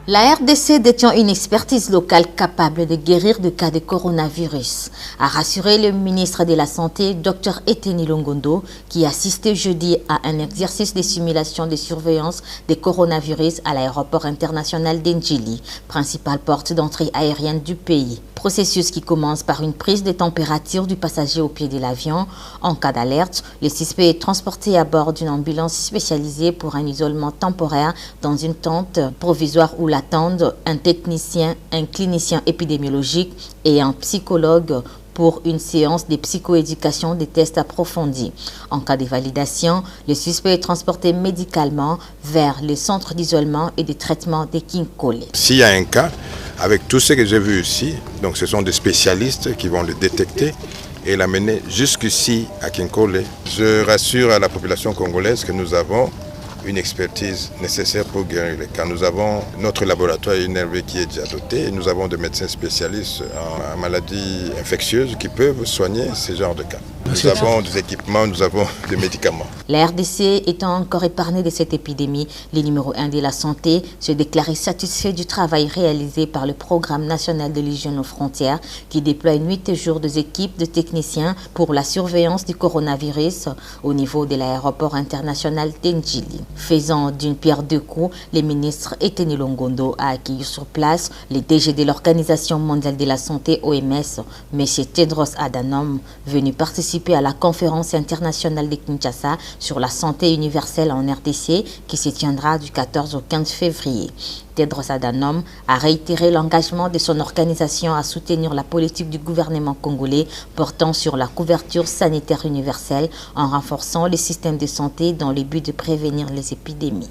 La RDC détient une expertise locale capable de guérir de cas de coronavirus, a rassuré le ministre de la Santé, Dr Eteni Longondo, qui assistait jeudi à un exercice de simulation de surveillance des coronavirus à l'aéroport international d'Ndjili, principale porte d'entrée aérienne du pays. Processus qui commence par une prise de température du passager au pied de l'avion. En cas d'alerte, le suspect est transporté à bord d'une ambulance spécialisée pour un isolement temporaire dans une tente provisoire où l'attendent un technicien, un clinicien épidémiologique et un psychologue pour une séance de psychoéducation des tests approfondis. En cas de validation, le suspect est transporté médicalement vers les centres d'isolement et de traitement de Kinkole. S'il y a un cas, avec tout ce que j'ai vu ici, donc ce sont des spécialistes qui vont le détecter et l'amener jusqu'ici à Kinkole. Je rassure à la population congolaise que nous avons une expertise nécessaire pour guérir les cas. Nous avons notre laboratoire INRV qui est déjà doté et nous avons des médecins spécialistes en maladies infectieuses qui peuvent soigner ce genre de cas. Nous avons des équipements, nous avons des médicaments. La RDC étant encore épargnée de cette épidémie, le numéro 1 de la santé se déclarait satisfait du travail réalisé par le Programme national de l'hygiène aux frontières qui déploie 8 jours des équipes de techniciens pour la surveillance du coronavirus au niveau de l'aéroport international d'Ndjili. Faisant d'une pierre deux coups, le ministre Eteni Longondo a accueilli sur place le DG de l'Organisation mondiale de la santé OMS, M. Tedros Adhanom, venu participer à la conférence internationale de Kinshasa sur la santé universelle en RDC qui se tiendra du 14 au 15 février. Tedros Adhanom a réitéré l'engagement de son organisation à soutenir la politique du gouvernement congolais portant sur la couverture sanitaire universelle en renforçant les systèmes de santé dans le but de prévenir les épidémies.